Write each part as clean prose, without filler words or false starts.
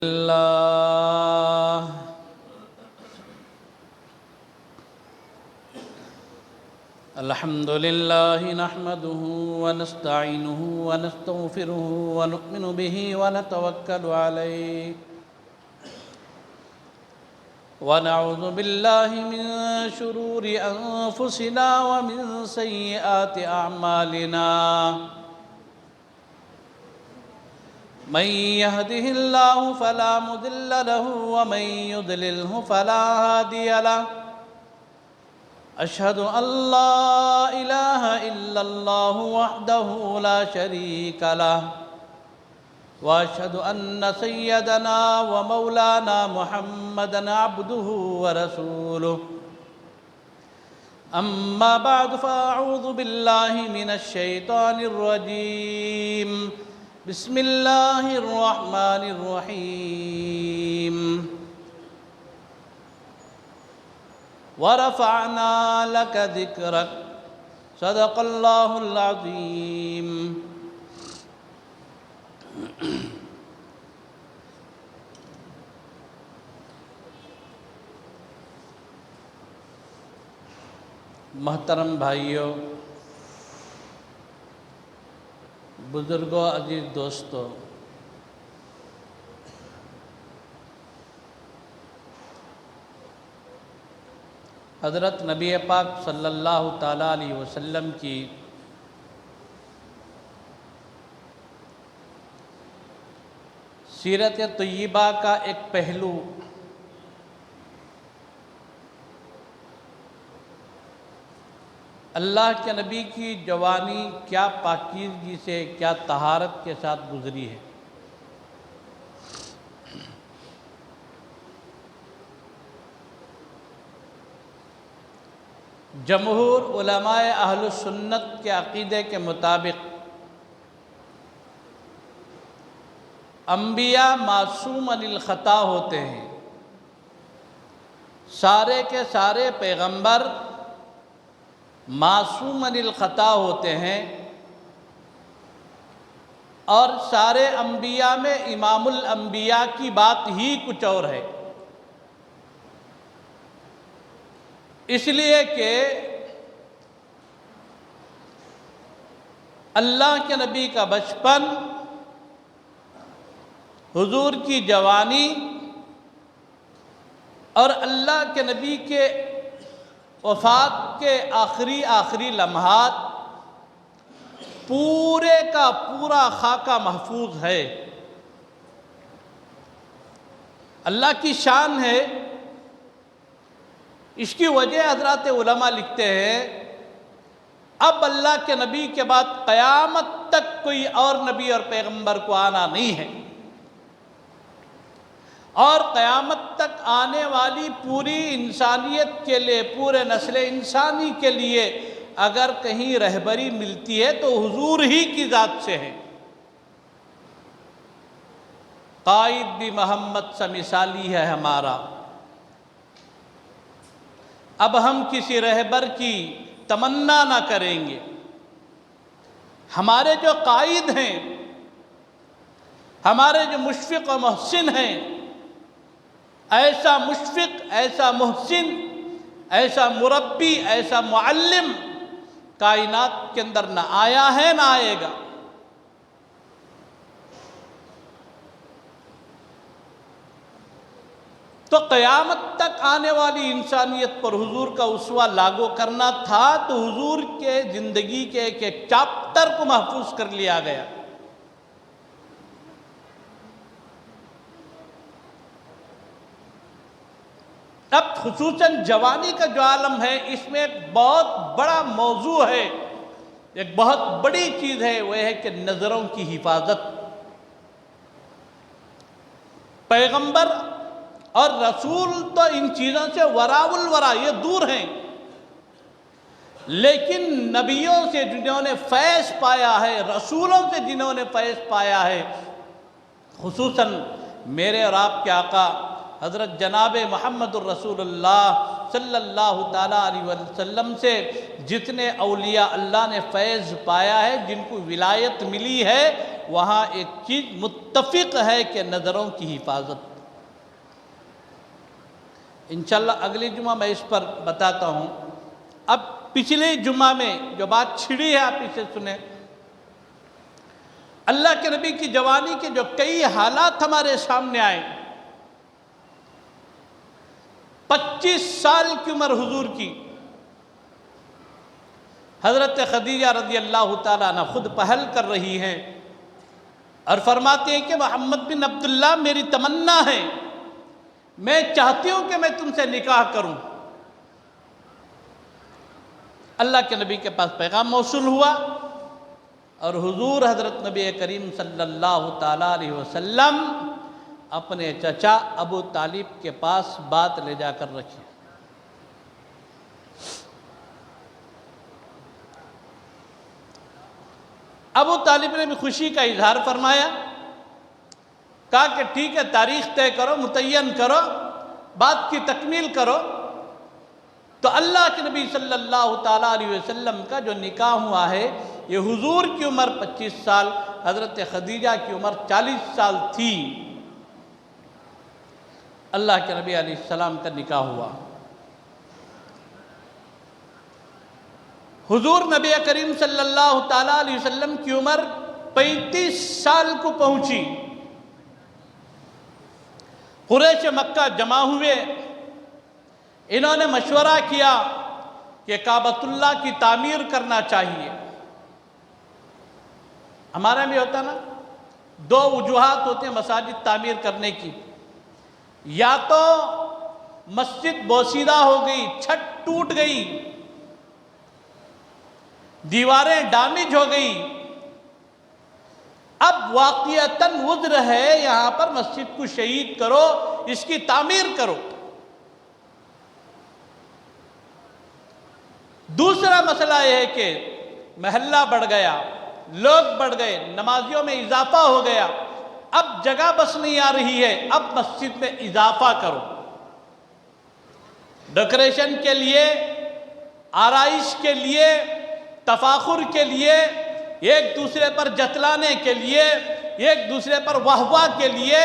اللہ الحمد للہ نحمده ونستعینه ونستغفره ونؤمن به ونتوکل علیہ ونعوذ باللہ من شرور انفسنا ومن سیئات اعمالنا من يهده الله فلا مضل له ومن يضلله فلا هادي له أشهد أن لا إله إلا الله وحده لا شريك له وأشهد أن سيدنا ومولانا محمدا عبده ورسوله أما بعد فأعوذ بالله من الشيطان الرجيم بسم اللہ الرحمن الرحیم ورفعنا لك ذکرک صدق اللہ العظیم۔ محترم بھائیوں، بزرگوں، عزیز دوستو، حضرت نبی پاک صلی اللہ تعالیٰ علیہ وسلم کی سیرت طیبہ کا ایک پہلو اللہ کے نبی کی جوانی کیا پاکیزگی سے، کیا طہارت کے ساتھ گزری ہے۔ جمہور علماء اہل سنت کے عقیدے کے مطابق انبیاء معصوم عن الخطا ہوتے ہیں، سارے کے سارے پیغمبر معصوم عن الخطا ہوتے ہیں، اور سارے انبیاء میں امام الانبیاء کی بات ہی کچھ اور ہے، اس لیے کہ اللہ کے نبی کا بچپن، حضور کی جوانی اور اللہ کے نبی کے وفات کے آخری لمحات پورے کا پورا خاکہ محفوظ ہے۔ اللہ کی شان ہے، اس کی وجہ حضرات علماء لکھتے ہیں اب اللہ کے نبی کے بعد قیامت تک کوئی اور نبی اور پیغمبر کو آنا نہیں ہے، اور قیامت تک آنے والی پوری انسانیت کے لیے، پورے نسل انسانی کے لیے اگر کہیں رہبری ملتی ہے تو حضور ہی کی ذات سے ہے۔ قائد بھی محمد سا مثالی ہے ہمارا۔ اب ہم کسی رہبر کی تمنا نہ کریں گے، ہمارے جو قائد ہیں، ہمارے جو مشفق و محسن ہیں، ایسا مشفق، ایسا محسن، ایسا مربی، ایسا معلم کائنات کے اندر نہ آیا ہے نہ آئے گا۔ تو قیامت تک آنے والی انسانیت پر حضور کا اسوہ لاگو کرنا تھا، تو حضور کے زندگی کے ایک چاپٹر کو محفوظ کر لیا گیا۔ اب خصوصاً جوانی کا جو عالم ہے، اس میں ایک بہت بڑا موضوع ہے، ایک بہت بڑی چیز ہے، وہ ہے کہ نظروں کی حفاظت۔ پیغمبر اور رسول تو ان چیزوں سے وراء الورا، یہ دور ہیں، لیکن نبیوں سے جنہوں نے فیض پایا ہے، رسولوں سے جنہوں نے فیض پایا ہے، خصوصاً میرے اور آپ کے آقا حضرت جناب محمد الرسول اللہ صلی اللہ تعالیٰ علیہ وسلم سے جتنے اولیاء اللہ نے فیض پایا ہے، جن کو ولایت ملی ہے، وہاں ایک چیز متفق ہے کہ نظروں کی حفاظت۔ انشاءاللہ اگلی جمعہ میں اس پر بتاتا ہوں۔ اب پچھلے جمعہ میں جو بات چھڑی ہے آپ اسے سنیں۔ اللہ کے نبی کی جوانی کے جو کئی حالات ہمارے سامنے آئے۔ 25 سال کی عمر حضور کی، حضرت خدیجہ رضی اللہ تعالیٰ عنہ خود پہل کر رہی ہیں اور فرماتے ہیں کہ محمد بن عبداللہ میری تمنا ہے، میں چاہتی ہوں کہ میں تم سے نکاح کروں۔ اللہ کے نبی کے پاس پیغام موصول ہوا اور حضور حضرت نبی کریم صلی اللہ تعالیٰ علیہ وسلم اپنے چچا ابو طالب کے پاس بات لے جا کر رکھی۔ ابو طالب نے بھی خوشی کا اظہار فرمایا، کہا کہ ٹھیک ہے، تاریخ طے کرو، متعین کرو، بات کی تکمیل کرو۔ تو اللہ کے نبی صلی اللہ تعالیٰ علیہ وسلم کا جو نکاح ہوا ہے، یہ حضور کی عمر 25 سال، حضرت خدیجہ کی عمر 40 سال تھی۔ اللہ کے نبی علیہ السلام کا نکاح ہوا۔ حضور نبی کریم صلی اللہ تعالیٰ علیہ وسلم کی عمر 35 سال کو پہنچی۔ قریش مکہ جمع ہوئے، انہوں نے مشورہ کیا کہ کعبۃ اللہ کی تعمیر کرنا چاہیے۔ ہمارے بھی ہوتا نا، دو وجوہات ہوتے ہیں مساجد تعمیر کرنے کی، یا تو مسجد بوسیدہ ہو گئی، چھت ٹوٹ گئی، دیواریں ڈیمیج ہو گئی، اب واقعتاً عذر ہے، یہاں پر مسجد کو شہید کرو، اس کی تعمیر کرو۔ دوسرا مسئلہ یہ ہے کہ محلہ بڑھ گیا، لوگ بڑھ گئے، نمازیوں میں اضافہ ہو گیا، اب جگہ بس نہیں آ رہی ہے، اب مسجد میں اضافہ کرو، ڈیکوریشن کے لیے، آرائش کے لیے، تفاخر کے لیے، ایک دوسرے پر جتلانے کے لیے، ایک دوسرے پر واہ واہ کے لیے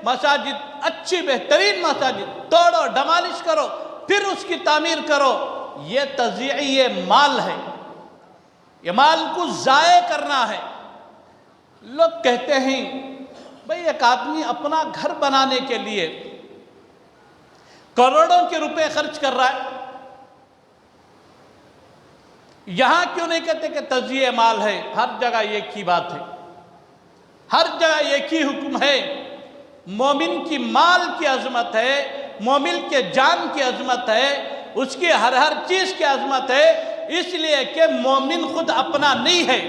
مساجد، اچھی بہترین مساجد توڑو، ڈمالش کرو، پھر اس کی تعمیر کرو۔ یہ تضییع مال ہے، یہ مال کو ضائع کرنا ہے۔ لوگ کہتے ہیں بھئی ایک آدمی اپنا گھر بنانے کے لیے کروڑوں کے روپے خرچ کر رہا ہے، یہاں کیوں نہیں کہتے کہ تضییع مال ہے؟ ہر جگہ ایک ہی بات ہے، ہر جگہ ایک ہی حکم ہے۔ مومن کی مال کی عظمت ہے، مومن کے جان کی عظمت ہے، اس کی ہر چیز کی عظمت ہے، اس لیے کہ مومن خود اپنا نہیں ہے۔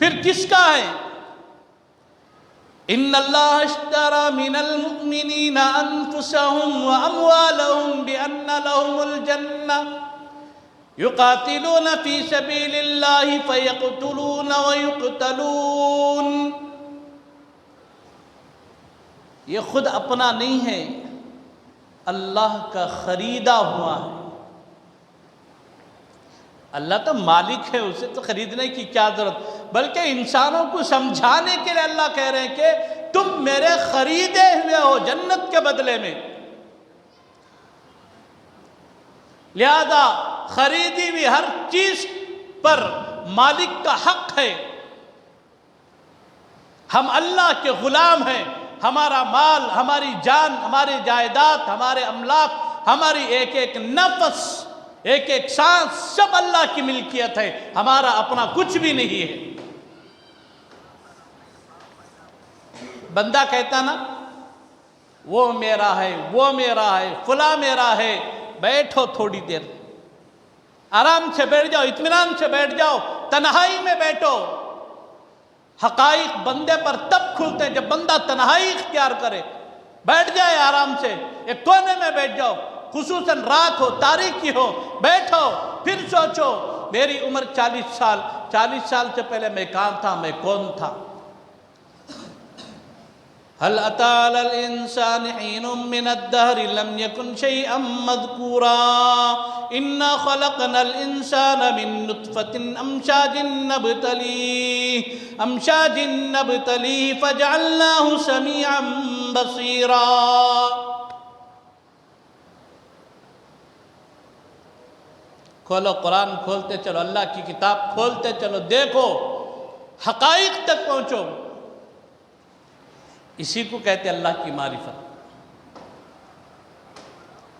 پھر کس کا ہے؟ ان اللہ اشترى من المؤمنین انفسهم واموالهم بان لهم الجنہ یقاتلون فی سبیل اللہ فیقتلون ویقتلون۔ یہ خود اپنا نہیں ہے، اللہ کا خریدا ہوا ہے۔ اللہ تو مالک ہے، اسے تو خریدنے کی کیا ضرورت، بلکہ انسانوں کو سمجھانے کے لیے اللہ کہہ رہے ہیں کہ تم میرے خریدے ہوئے ہو جنت کے بدلے میں، لہذا خریدی ہوئی ہر چیز پر مالک کا حق ہے۔ ہم اللہ کے غلام ہیں، ہمارا مال، ہماری جان، ہماری جائیداد، ہمارے املاک، ہماری ایک ایک نفس، ایک ایک سانس، سب اللہ کی ملکیت ہے، ہمارا اپنا کچھ بھی نہیں ہے۔ بندہ کہتا نا وہ میرا ہے، وہ میرا ہے، فلاں میرا ہے، بیٹھو تھوڑی دیر، آرام سے بیٹھ جاؤ، اطمینان سے بیٹھ جاؤ، تنہائی میں بیٹھو۔ حقائق بندے پر تب کھلتے ہیں جب بندہ تنہائی اختیار کرے، بیٹھ جائے آرام سے، ایک کونے میں بیٹھ جاؤ، خصوصاً رات ہو، تاریکی ہو، بیٹھو، پھر سوچو میری عمر 40 سال، 40 سال سے پہلے میں کہاں تھا، میں کون تھا؟ هل أتى على الإنسان حين من الدهر لم يكن شيئا مذكورا إنا خلقنا الإنسان من نطفة أمشاج نبتليه فجعلناه سميعا بصيرا. کھولو قرآن، کھولتے چلو، اللہ کی کتاب کھولتے چلو، دیکھو حقائق تک پہنچو. اسی کو کہتے اللہ کی معرفت.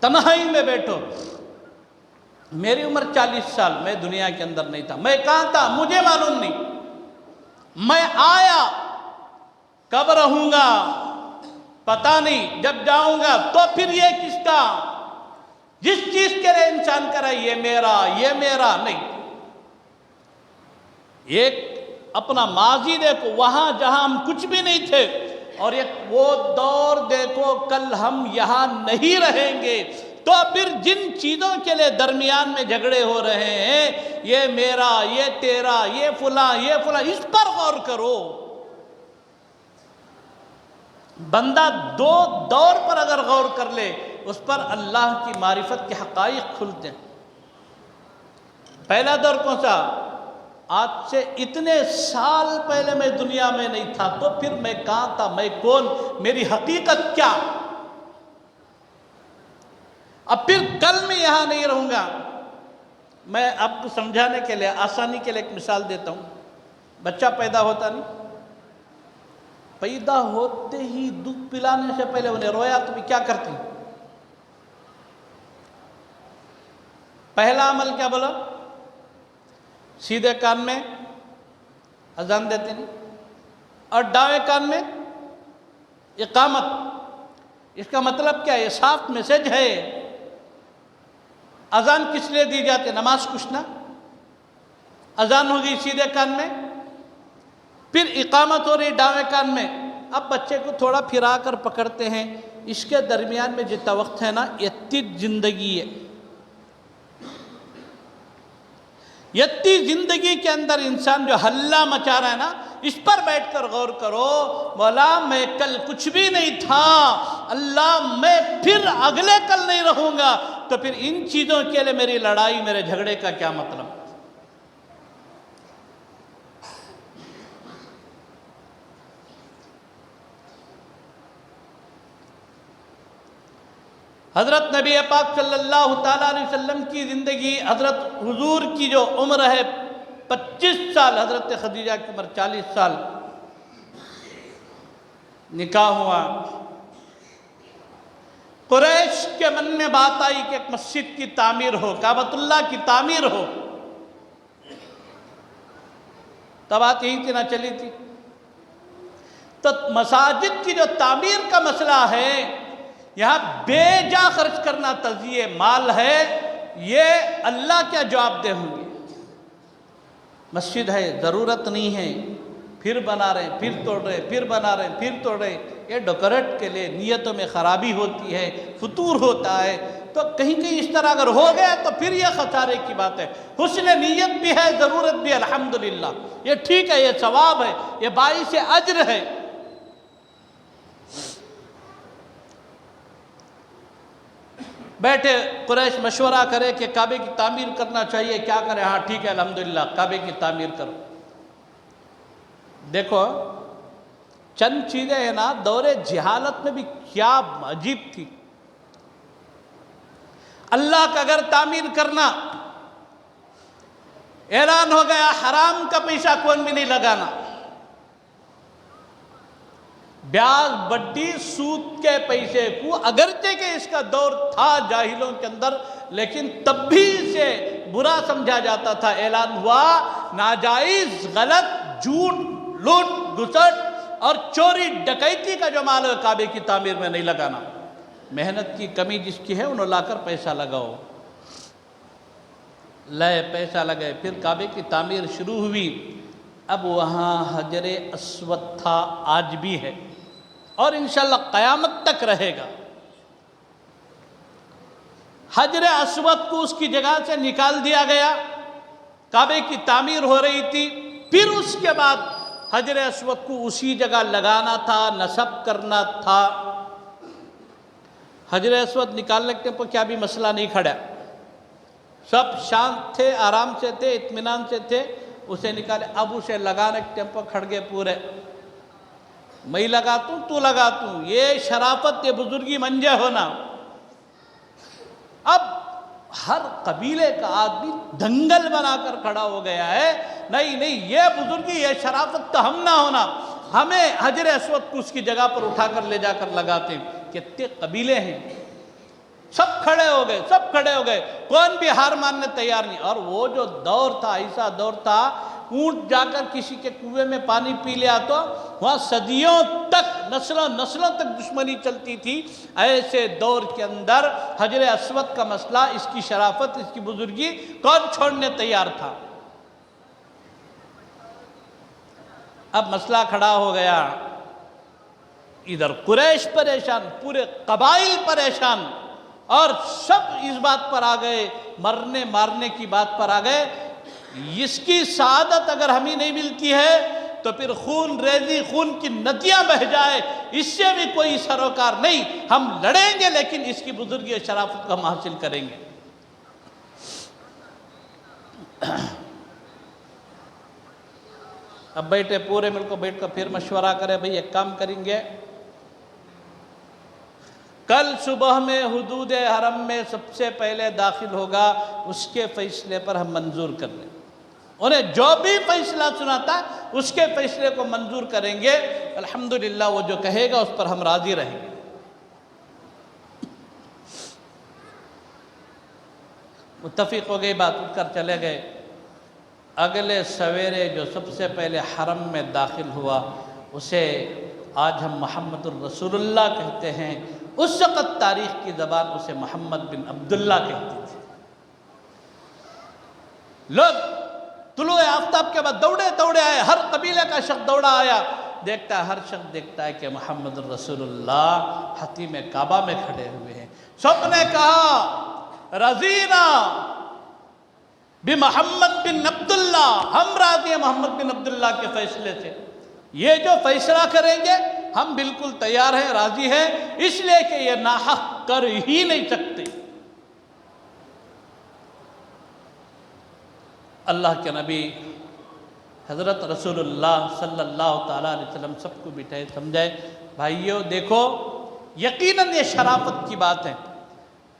تنہائی میں بیٹھو. میری عمر 40 سال، میں دنیا کے اندر نہیں تھا. میں کہاں تھا مجھے معلوم نہیں. میں آیا، کب رہوں گا پتہ نہیں، جب جاؤں گا تو پھر یہ کس کا؟ جس چیز کے لیے انسان کرے یہ میرا نہیں. ایک اپنا ماضی دیکھو، وہاں جہاں ہم کچھ بھی نہیں تھے، اور ایک وہ دور دیکھو کل ہم یہاں نہیں رہیں گے. تو پھر جن چیزوں کے لیے درمیان میں جھگڑے ہو رہے ہیں، یہ میرا، یہ تیرا، یہ فلاں، اس پر غور کرو. بندہ دو دور پر اگر غور کر لے، اس پر اللہ کی معرفت کے حقائق کھلتے ہیں. پہلا دور کون سا؟ آج سے اتنے سال پہلے میں دنیا میں نہیں تھا، تو پھر میں کہاں تھا، میں کون، میری حقیقت کیا؟ اب پھر کل میں یہاں نہیں رہوں گا. میں آپ کو سمجھانے کے لیے، آسانی کے لیے ایک مثال دیتا ہوں. بچہ پیدا ہوتا نہیں، پیدا ہوتے ہی دودھ پلانے سے پہلے انہیں رویا تو بھی کیا کرتی؟ پہلا عمل کیا بولا؟ سیدھے کان میں اذان دیتے نہیں، اور دائیں کان میں اقامت. اس کا مطلب کیا ہے؟ یہ صاف میسج ہے. اذان کس لیے دی جاتی؟ نماز کچھنا. اذان ہوگی سیدھے کان میں، پھر اقامت ہو رہی دائیں کان میں. اب بچے کو تھوڑا پھرا کر پکڑتے ہیں، اس کے درمیان میں جتنا وقت ہے نا، یتی زندگی ہے. یتی زندگی کے اندر انسان جو ہلہ مچا رہا ہے نا، اس پر بیٹھ کر غور کرو. مولا میں کل کچھ بھی نہیں تھا، اللہ میں پھر اگلے کل نہیں رہوں گا، تو پھر ان چیزوں کے لیے میری لڑائی، میرے جھگڑے کا کیا مطلب؟ حضرت نبی پاک صلی اللہ تعالیٰ علیہ وسلم کی زندگی، حضرت حضور کی جو عمر ہے 25 سال، حضرت خدیجہ کی عمر 40 سال. نکاح ہوا. قریش کے من میں بات آئی کہ ایک مسجد کی تعمیر ہو، کعبۃ اللہ کی تعمیر ہو. تب بات یہی تھی نہ چلی تھی. تو مساجد کی جو تعمیر کا مسئلہ ہے، یہاں بے جا خرچ کرنا تضیع مال ہے، یہ اللہ کیا جواب دہ ہوں گے؟ مسجد ہے، ضرورت نہیں ہے، پھر بنا رہے ہیں، پھر توڑ رہے ہیں، پھر بنا رہے ہیں، پھر توڑ رہے ہیں. یہ ڈیکوریٹ کے لیے نیتوں میں خرابی ہوتی ہے، فتور ہوتا ہے. تو کہیں کہیں اس طرح اگر ہو گیا تو پھر یہ خسارے کی بات ہے. حسن نیت بھی ہے، ضرورت بھی، الحمدللہ یہ ٹھیک ہے، یہ ثواب ہے، یہ باعث اجر ہے. بیٹھے قریش مشورہ کرے کہ کعبے کی تعمیر کرنا چاہیے، کیا کرے؟ ہاں ٹھیک ہے، الحمدللہ کعبے کی تعمیر کرو. دیکھو چند چیزیں ہیں نا، دور جہالت میں بھی کیا عجیب تھی. اللہ کا گھر تعمیر کرنا، اعلان ہو گیا حرام کا پیسہ کون بھی نہیں لگانا. بیاج بڈی سود کے پیسے کو، اگرچہ کہ اس کا دور تھا جاہلوں کے اندر، لیکن تب بھی اسے برا سمجھا جاتا تھا. اعلان ہوا ناجائز، غلط، جھوٹ، لوٹ، گھسٹ اور چوری ڈکیتی کا جو مال ہے کعبے کی تعمیر میں نہیں لگانا. محنت کی کمی جس کی ہے انہوں لا کر پیسہ لگاؤ. لے پیسہ لگائے، پھر کعبے کی تعمیر شروع ہوئی. اب وہاں حجر اسود تھا، آج بھی ہے، اور انشاءاللہ قیامت تک رہے گا. حجر اسود کو اس کی جگہ سے نکال دیا گیا. کعبے کی تعمیر ہو رہی تھی. پھر اس کے بعد حجر اسود کو اسی جگہ لگانا تھا، نصب کرنا تھا۔ حجر اسود نکالنے کے ٹائم کیا بھی مسئلہ نہیں کھڑا، سب شانت تھے، آرام سے تھے، اطمینان سے تھے، اسے نکالے۔ اب اسے لگانے کے ٹائم کھڑ گئے پورے، میں لگاتا ہوں تو لگاتا ہوں، یہ شرافت، یہ بزرگی منجے ہونا۔ اب ہر قبیلے کا آدمی دنگل بنا کر کھڑا ہو گیا ہے، نہیں نہیں یہ بزرگی، یہ شرافت تو ہم نہ ہونا، ہمیں حجر اسود کو اس کی جگہ پر اٹھا کر لے جا کر لگاتے ہیں۔ کتنے قبیلے ہیں، سب کھڑے ہو گئے، سب کھڑے ہو گئے، کون بھی ہار ماننے تیار نہیں۔ اور وہ جو دور تھا، ایسا دور تھا، اونٹ جا کر کسی کے کنویں میں پانی پی لیا تو وہاں صدیوں تک، نسلوں تک دشمنی چلتی تھی۔ ایسے دور کے اندر حجر اسود کا مسئلہ، اس کی شرافت، اس کی بزرگی کون چھوڑنے تیار تھا؟ اب مسئلہ کھڑا ہو گیا، ادھر قریش پریشان، پورے قبائل پریشان، اور سب اس بات پر آ گئے، مرنے مارنے کی بات پر آ گئے، اس کی سعادت اگر ہمیں نہیں ملتی ہے تو پھر خون ریزی، خون کی ندیاں بہہ جائے، اس سے بھی کوئی سروکار نہیں، ہم لڑیں گے لیکن اس کی بزرگی اور شرافت کو ہم حاصل کریں گے۔ اب بیٹھے پورے ملک کو، بیٹھ کر پھر مشورہ کرے، بھئی ایک کام کریں گے، کل صبح میں حدود حرم میں سب سے پہلے داخل ہوگا، اس کے فیصلے پر ہم منظور کر لیں، انہیں جو بھی فیصلہ سناتا اس کے فیصلے کو منظور کریں گے، الحمدللہ وہ جو کہے گا اس پر ہم راضی رہیں گے۔ متفق ہو گئی بات، اٹھ کر چلے گئے۔ اگلے سویرے جو سب سے پہلے حرم میں داخل ہوا، اسے آج ہم محمد الرسول اللہ کہتے ہیں، اس وقت تاریخ کی زبان اسے محمد بن عبداللہ کہتی تھی۔ لوگ طلوع آفتاب کے بعد دوڑے دوڑے آئے، ہر قبیلے کا شخص دوڑا آیا، دیکھتا ہے، ہر شخص دیکھتا ہے کہ محمد الرسول اللہ حتیم کعبہ میں کھڑے ہوئے ہیں۔ سب نے کہا رضینا بمحمد بن عبداللہ، ہم راضی ہیں محمد بن عبداللہ کے فیصلے سے، یہ جو فیصلہ کریں گے ہم بالکل تیار ہیں، راضی ہیں، اس لیے کہ یہ ناحق کر ہی نہیں سکتے۔ اللہ کے نبی حضرت رسول اللہ صلی اللہ تعالیٰ علیہ وسلم سب کو بٹھائے، سمجھائے، بھائیو دیکھو، یقیناً یہ شرافت کی بات ہے،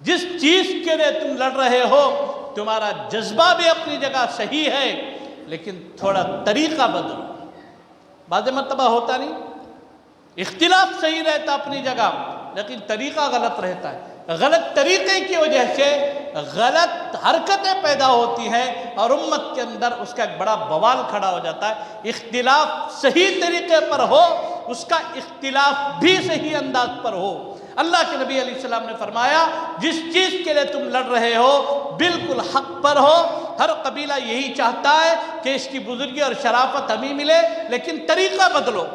جس چیز کے لیے تم لڑ رہے ہو تمہارا جذبہ بھی اپنی جگہ صحیح ہے، لیکن تھوڑا طریقہ بدلو۔ بعض مرتبہ ہوتا نہیں، اختلاف صحیح رہتا اپنی جگہ، لیکن طریقہ غلط رہتا ہے، غلط طریقے کی وجہ سے غلط حرکتیں پیدا ہوتی ہیں اور امت کے اندر اس کا ایک بڑا بوال کھڑا ہو جاتا ہے۔ اختلاف صحیح طریقے پر ہو، اس کا اختلاف بھی صحیح انداز پر ہو۔ اللہ کے نبی علیہ السلام نے فرمایا، جس چیز کے لیے تم لڑ رہے ہو بالکل حق پر ہو، ہر قبیلہ یہی چاہتا ہے کہ اس کی بزرگی اور شرافت ہمیں ملے، لیکن طریقہ بدلو۔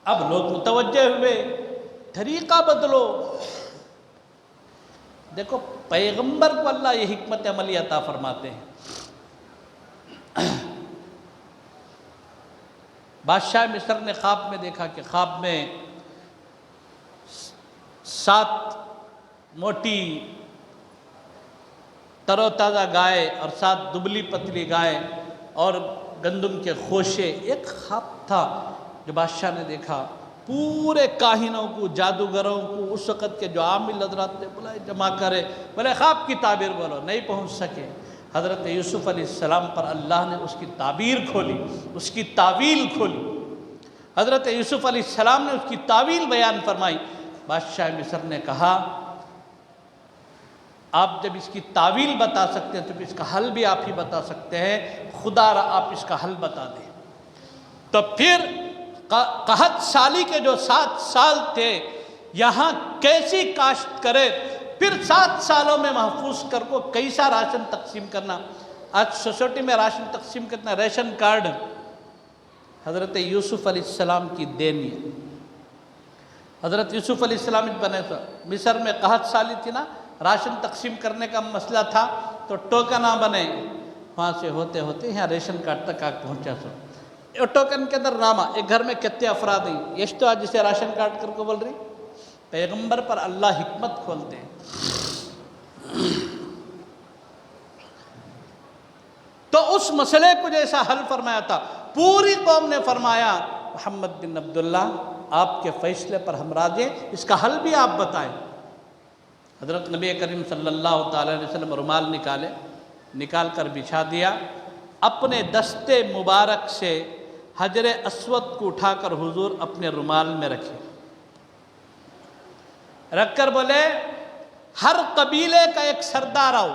اب لوگ متوجہ ہوئے، طریقہ بدلو۔ دیکھو پیغمبر کو اللہ یہ حکمت عملی عطا فرماتے ہیں۔ بادشاہ مصر نے خواب میں دیکھا کہ خواب میں 7 موٹی تر و تازہ گائے اور 7 دبلی پتلی گائے اور گندم کے خوشے، ایک خواب تھا جو بادشاہ نے دیکھا۔ پورے کاہنوں کو، جادوگروں کو، اس وقت کے جو عامل حضرات نے بلائے، جمع کرے، بولے خواب کی تعبیر بولو، نہیں پہنچ سکے۔ حضرت یوسف علیہ السلام پر اللہ نے اس کی تعبیر کھولی، اس کی تعویل کھولی۔ حضرت یوسف علیہ السلام نے اس کی تعویل بیان فرمائی۔ بادشاہ مصر نے کہا، آپ جب اس کی تعویل بتا سکتے ہیں تو اس کا حل بھی آپ ہی بتا سکتے ہیں، خدا را آپ اس کا حل بتا دیں۔ تو پھر قحط سالی کے جو 7 سال تھے، یہاں کیسی کاشت کرے، پھر 7 سالوں میں محفوظ کر کو کیسا راشن تقسیم کرنا۔ آج سوسائٹی میں راشن تقسیم کرنا، ریشن کارڈ حضرت یوسف علیہ السلام کی دین ہے۔ حضرت یوسف علیہ السلام بنے تو مصر میں قحط سالی تھی نا، راشن تقسیم کرنے کا مسئلہ تھا، تو ٹوکا نہ بنے، وہاں سے ہوتے ہوتے یہاں ریشن کارڈ تک آ پہنچا سو۔ ٹوکن کے اندر نامہ، ایک گھر میں کتنے افراد ہیں، یہ تو آج جسے راشن کارڈ کر کے بول رہی، پیغمبر پر اللہ حکمت کھولتے ہیں۔ تو اس مسئلے کو جیسا حل فرمایا تھا، پوری قوم نے فرمایا محمد بن عبداللہ آپ کے فیصلے پر ہم راضی ہیں، اس کا حل بھی آپ بتائیں۔ حضرت نبی کریم صلی اللہ تعالی علیہ وسلم رومال نکال کر بچھا دیا، اپنے دستے مبارک سے حجر اسود کو اٹھا کر حضور اپنے رومال میں رکھے، رکھ کر بولے ہر قبیلے کا ایک سردار آؤ،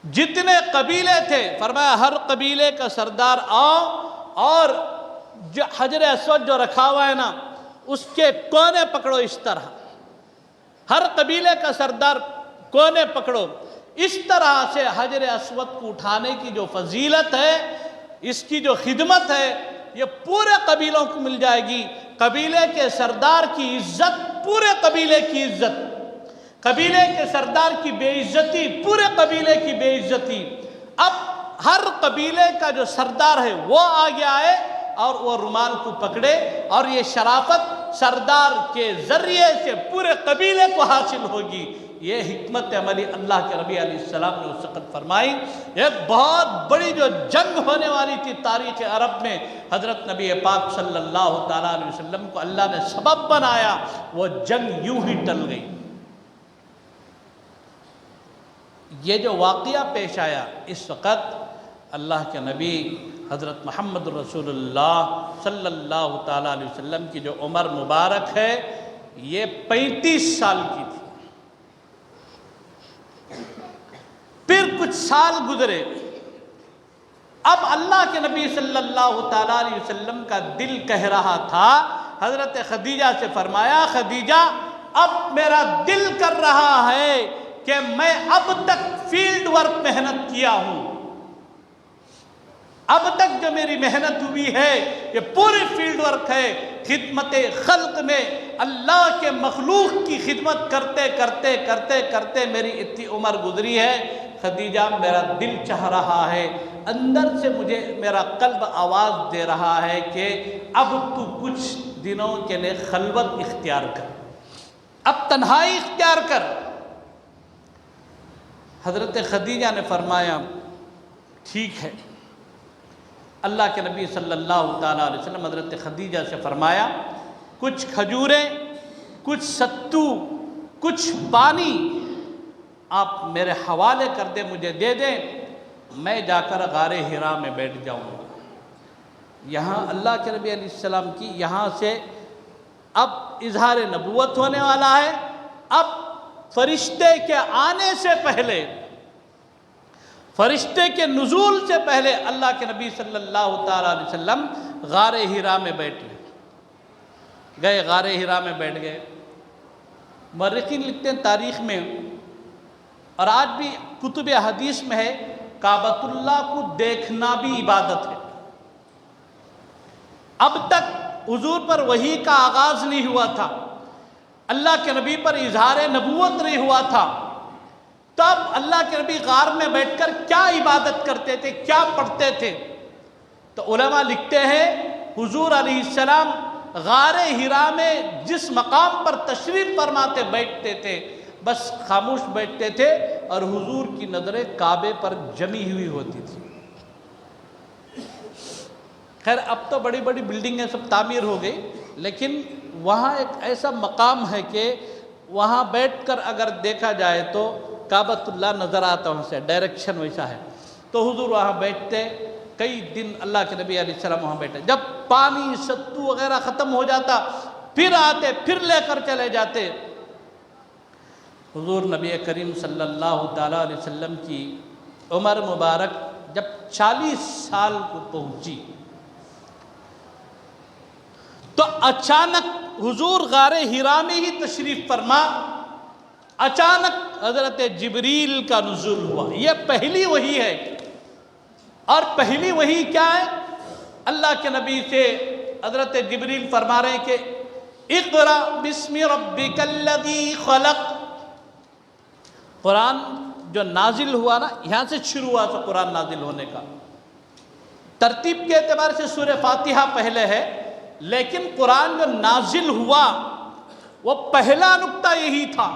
جتنے قبیلے تھے فرمایا ہر قبیلے کا سردار آؤ، اور جو حجر اسود جو رکھا ہوا ہے نا اس کے کونے پکڑو، اس طرح ہر قبیلے کا سردار کونے پکڑو، اس طرح سے حجر اسود کو اٹھانے کی جو فضیلت ہے، اس کی جو خدمت ہے، یہ پورے قبیلوں کو مل جائے گی۔ قبیلے کے سردار کی عزت پورے قبیلے کی عزت، قبیلے کے سردار کی بے عزتی پورے قبیلے کی بے عزتی۔ اب ہر قبیلے کا جو سردار ہے وہ آگے آئے اور وہ رومال کو پکڑے، اور یہ شرافت سردار کے ذریعے سے پورے قبیلے کو حاصل ہوگی۔ یہ حکمت عملی اللہ کے نبی علیہ السلام نے اس وقت فرمائی۔ ایک بہت بڑی جو جنگ ہونے والی تھی تاریخ عرب میں، حضرت نبی پاک صلی اللہ تعالیٰ علیہ وسلم کو اللہ نے سبب بنایا، وہ جنگ یوں ہی ٹل گئی۔ یہ جو واقعہ پیش آیا اس وقت، اللہ کے نبی حضرت محمد رسول اللہ صلی اللہ تعالیٰ علیہ وسلم کی جو عمر مبارک ہے یہ 35 سال کی تھی۔ پھر کچھ سال گزرے، اب اللہ کے نبی صلی اللہ تعالیٰ علیہ وسلم کا دل کہہ رہا تھا، حضرت خدیجہ سے فرمایا خدیجہ اب میرا دل کر رہا ہے کہ میں اب تک فیلڈ ورک محنت کیا ہوں، اب تک جو میری محنت ہوئی ہے یہ پوری فیلڈ ورک ہے، خدمت خلق میں اللہ کے مخلوق کی خدمت کرتے کرتے کرتے کرتے میری اتنی عمر گزری ہے۔ خدیجہ میرا دل چاہ رہا ہے، اندر سے مجھے میرا قلب آواز دے رہا ہے کہ اب تو کچھ دنوں کے لیے خلوت اختیار کر، اب تنہائی اختیار کر۔ حضرت خدیجہ نے فرمایا ٹھیک ہے۔ اللہ کے نبی صلی اللہ تعالیٰ علیہ وسلم حضرت خدیجہ سے فرمایا کچھ کھجوریں، کچھ ستو، کچھ پانی آپ میرے حوالے کر دیں، مجھے دے دیں، میں جا کر غار حرا میں بیٹھ جاؤں گا۔ یہاں اللہ کے نبی علیہ السلام کی یہاں سے اب اظہار نبوت ہونے والا ہے۔ اب فرشتے کے آنے سے پہلے، فرشتے کے نزول سے پہلے اللہ کے نبی صلی اللہ تعالیٰ علیہ وسلم غار حرا میں بیٹھے گئے، غار حرا میں بیٹھ گئے۔ مورخین لکھتے ہیں تاریخ میں، اور آج بھی کتب حدیث میں ہے، کعبۃ اللہ کو دیکھنا بھی عبادت ہے۔ اب تک حضور پر وحی کا آغاز نہیں ہوا تھا، اللہ کے نبی پر اظہار نبوت نہیں ہوا تھا، تب اللہ کے نبی غار میں بیٹھ کر کیا عبادت کرتے تھے، کیا پڑھتے تھے؟ تو علماء لکھتے ہیں حضور علیہ السلام غار حرا میں جس مقام پر تشریف فرماتے بیٹھتے تھے، بس خاموش بیٹھتے تھے، اور حضور کی نظریں کعبے پر جمی ہوئی ہوتی تھی۔ خیر اب تو بڑی بڑی بلڈنگیں سب تعمیر ہو گئی، لیکن وہاں ایک ایسا مقام ہے کہ وہاں بیٹھ کر اگر دیکھا جائے تو کعبۃ اللہ نظر آتا، وہاں سے ڈائریکشن ویسا ہے۔ تو حضور وہاں بیٹھتے، کئی دن اللہ کے نبی علیہ السلام وہاں بیٹھے، جب پانی ستو وغیرہ ختم ہو جاتا پھر آتے، پھر لے کر چلے جاتے۔ حضور نبی کریم صلی اللہ تعالیٰ علیہ وسلم کی عمر مبارک جب 40 سال کو پہنچی تو اچانک حضور غار حرا میں ہی تشریف فرما، اچانک حضرت جبریل کا نزول ہوا۔ یہ پہلی وحی ہے، اور پہلی وحی کیا ہے؟ اللہ کے نبی سے حضرت جبریل فرما رہے ہیں کہ اقرأ بسم ربک الذی خلق۔ قرآن جو نازل ہوا نا، یہاں سے شروع ہوا تو قرآن نازل ہونے کا۔ ترتیب کے اعتبار سے سورہ فاتحہ پہلے ہے، لیکن قرآن جو نازل ہوا وہ پہلا نقطہ یہی تھا۔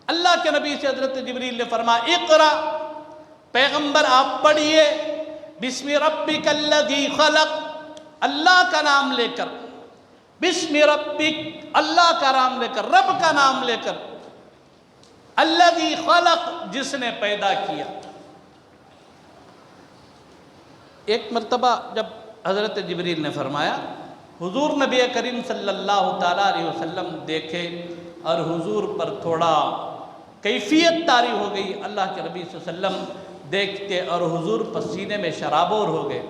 اللہ کے نبی سے حضرت جبریل نے فرمایا اقرا، پیغمبر آپ پڑھیے بسم ربک الذی خلق، اللہ کا نام لے کر، بسم ربک اللہ کا نام لے کر، رب کا نام لے کر، الذی خلق جس نے پیدا کیا۔ ایک مرتبہ جب حضرت جبریل نے فرمایا، حضور نبی کریم صلی اللہ تعالیٰ علیہ وسلم دیکھے اور حضور پر تھوڑا کیفیت طاری ہو گئی، اللہ کے نبی صلی اللہ علیہ وسلم دیکھتے اور حضور پسینے میں شرابور ہو گئے۔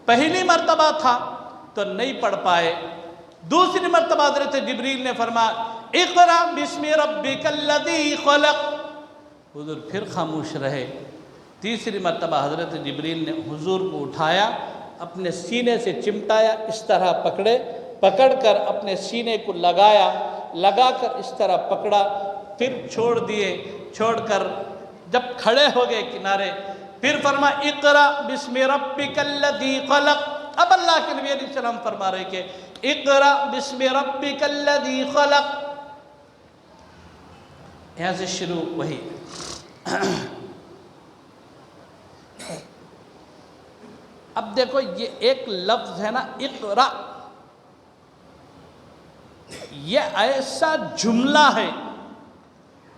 پہلی مرتبہ تھا تو نہیں پڑھ پائے، دوسری مرتبہ حضرت جبریل نے فرمایا اقرا بسم ربک الذی خلق، حضور پھر خاموش رہے۔ تیسری مرتبہ حضرت جبریل نے حضور کو اٹھایا، اپنے سینے سے چمٹایا، اس طرح پکڑ کر اپنے سینے کو لگا کر اس طرح پکڑا، پھر چھوڑ دیے، چھوڑ کر جب کھڑے ہو گئے کنارے، پھر فرمایا اقرا بسم ربک الذی خلق۔ اب اللہ کے نبی علیہ السلام فرما رہے کہ اقرا بسم ربک الذی خلق، یہاں سے شروع وہی۔ اب دیکھو یہ ایک لفظ ہے نا اقرا، یہ ایسا جملہ ہے،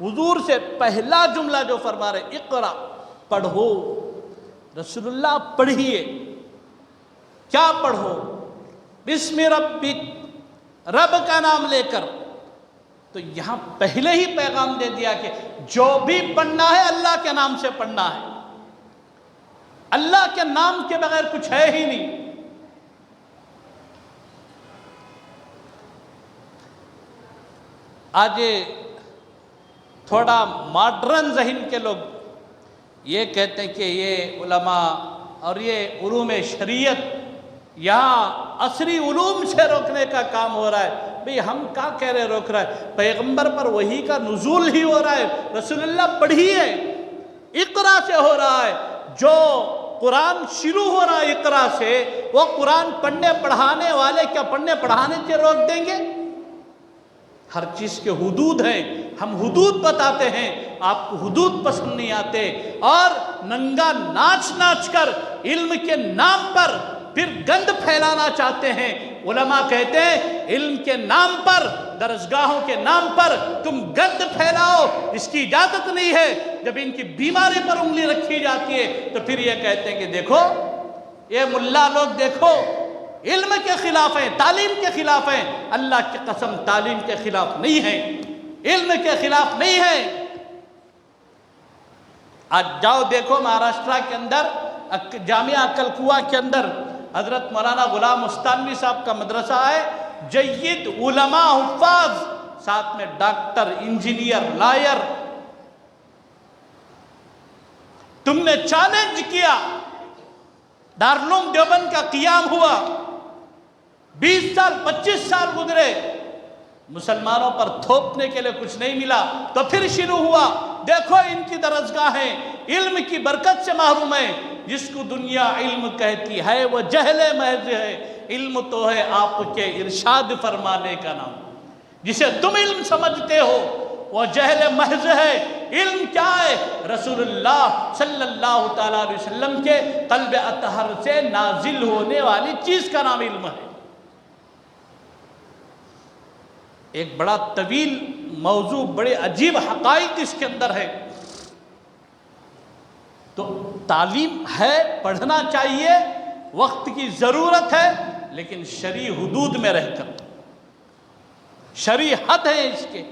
حضور سے پہلا جملہ جو فرما رہے اقرا پڑھو، رسول اللہ پڑھیے، کیا پڑھو؟ بسم ربک، رب کا نام لے کر۔ تو یہاں پہلے ہی پیغام دے دیا کہ جو بھی پڑھنا ہے اللہ کے نام سے پڑھنا ہے، اللہ کے نام کے بغیر کچھ ہے ہی نہیں۔ آج تھوڑا ماڈرن ذہن کے لوگ یہ کہتے ہیں کہ یہ علماء اور یہ علوم شریعت یہاں عصری علوم سے روکنے کا کام ہو رہا ہے۔ بھئی ہم کیا کہہ رہے روک رہا ہے؟ پیغمبر پر وحی کا نزول ہی ہو رہا ہے، رسول اللہ پڑھیے، اقرا سے ہو رہا ہے۔ جو قرآن شروع ہو رہا ہے اقرا سے، وہ قرآن پڑھنے پڑھانے والے کیا پڑھنے پڑھانے سے روک دیں گے؟ ہر چیز کے حدود ہیں، ہم حدود بتاتے ہیں، آپ کو حدود پسند نہیں آتے، اور ننگا ناچ کر علم کے نام پر پھر گند پھیلانا چاہتے ہیں۔ علماء کہتے ہیں علم کے نام پر، درسگاہوں کے نام پر تم گند پھیلاؤ، اس کی اجازت نہیں ہے۔ جب ان کی بیماری پر انگلی رکھی جاتی ہے تو پھر یہ کہتے ہیں کہ دیکھو یہ ملا لوگ دیکھو علم کے خلاف ہیں، تعلیم کے خلاف ہیں۔ اللہ کی قسم تعلیم کے خلاف نہیں ہے، علم کے خلاف نہیں ہے۔ آج جاؤ دیکھو مہاراشٹرا کے اندر جامعہ عقل کنواں کے اندر حضرت مولانا غلام مستانوی صاحب کا مدرسہ ہے، جید علماء حفاظ، ساتھ میں ڈاکٹر، انجینئر، لائر۔ تم نے چیلنج کیا، دارالعلوم دیوبند کا قیام ہوا، 20 سال 25 سال گزرے، مسلمانوں پر تھوپنے کے لیے کچھ نہیں ملا، تو پھر شروع ہوا۔ دیکھو ان کی درسگاہیں علم کی برکت سے محروم ہیں۔ جس کو دنیا علم کہتی ہے وہ جہل محض ہے، علم تو ہے آپ کے ارشاد فرمانے کا نام۔ جسے تم علم سمجھتے ہو وہ جہل محض ہے۔ علم کیا ہے؟ رسول اللہ صلی اللہ تعالیٰ علیہ وسلم کے قلب اطہر سے نازل ہونے والی چیز کا نام علم ہے۔ ایک بڑا طویل موضوع، بڑے عجیب حقائق اس کے اندر ہے۔ تو تعلیم ہے، پڑھنا چاہیے، وقت کی ضرورت ہے، لیکن شرعی حدود میں رہ کر، شرعی حد ہیں اس کے۔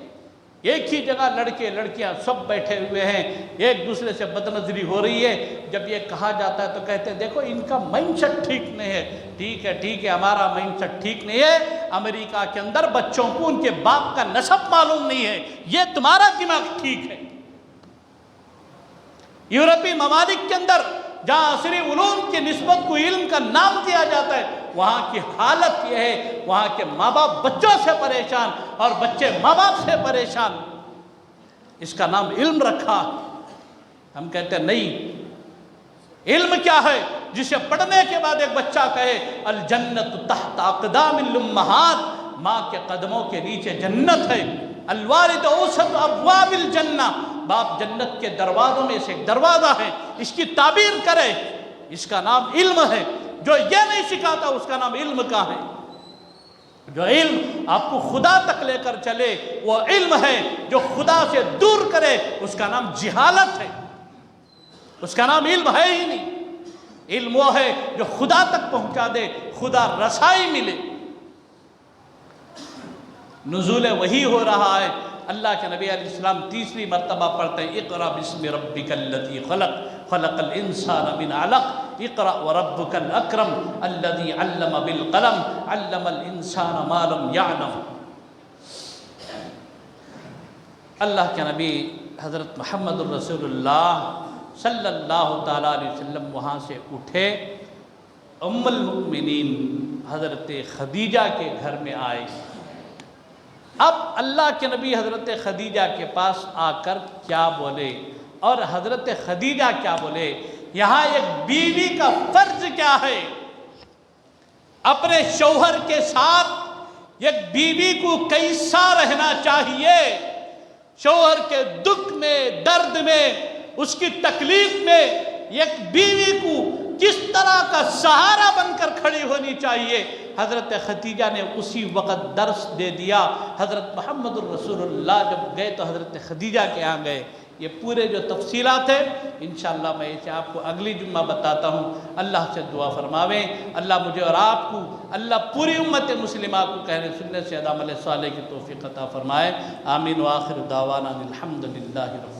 ایک ہی جگہ لڑکے لڑکیاں سب بیٹھے ہوئے ہیں، ایک دوسرے سے بدنظری ہو رہی ہے، جب یہ کہا جاتا ہے تو کہتے ہیں دیکھو ان کا مائنڈ سیٹ ٹھیک نہیں ہے۔ ٹھیک ہے ہمارا مائنڈ سیٹ ٹھیک نہیں ہے، امریکہ کے اندر بچوں کو ان کے باپ کا نسب معلوم نہیں ہے، یہ تمہارا دماغ ٹھیک ہے۔ یورپی ممالک کے اندر جہاں عصری علوم کی نسبت کو علم کا نام دیا جاتا ہے، وہاں کی حالت یہ ہے، وہاں کے ماں باپ بچوں سے پریشان اور بچے ماں باپ سے پریشان۔ اس کا نام علم رکھا، ہم کہتے ہیں نہیں، علم کیا ہے؟ جسے پڑھنے کے بعد ایک بچہ کہے الجنت تحت اقدام الامہات، ماں کے قدموں کے نیچے جنت ہے، الوالد اوسط ابواب الجنہ، باپ جنت کے دروازوں میں سے ایک دروازہ ہے، اس کی تعبیر کرے، اس کا نام علم ہے۔ جو یہ نہیں سکھاتا اس کا نام علم کا ہے۔ جو علم آپ کو خدا تک لے کر چلے وہ علم ہے، جو خدا سے دور کرے اس کا نام جہالت ہے، اس کا نام علم ہے ہی نہیں۔ علم وہ ہے جو خدا تک پہنچا دے، خدا رسائی ملے۔ نزول وحی ہو رہا ہے، اللہ کے نبی علیہ السلام تیسری مرتبہ پڑھتے ہیں اقرأ بسم ربک الذی خلق خلق الانسان من علق اقرأ وربک الاکرم الذی علم بالقلم علم الانسان ما لم یعلم۔ اللہ کے نبی حضرت محمد الرسول اللہ صلی اللہ تعالیٰ علیہ وسلم وہاں سے اٹھے، ام المؤمنین حضرت خدیجہ کے گھر میں آئے۔ اب اللہ کے نبی حضرت خدیجہ کے پاس آ کر کیا بولے اور حضرت خدیجہ کیا بولے؟ یہاں ایک بیوی کا فرض کیا ہے؟ اپنے شوہر کے ساتھ ایک بیوی کو کیسا رہنا چاہیے؟ شوہر کے دکھ میں، درد میں، اس کی تکلیف میں ایک بیوی کو کس طرح کا سہارا بن کر کھڑی ہونی چاہیے، حضرت خدیجہ نے اسی وقت درس دے دیا۔ حضرت محمد الرسول اللہ جب گئے تو حضرت خدیجہ کے یہاں گئے۔ یہ پورے جو تفصیلات ہیں انشاءاللہ میں اسے آپ کو اگلی جمعہ بتاتا ہوں۔ اللہ سے دعا فرماویں اللہ مجھے اور آپ کو، اللہ پوری امت مسلمہ کو کہنے سننے سے عمل صالح کی توفیق عطا فرمائے۔ آمین وآخر دعوانا الحمدللہ رب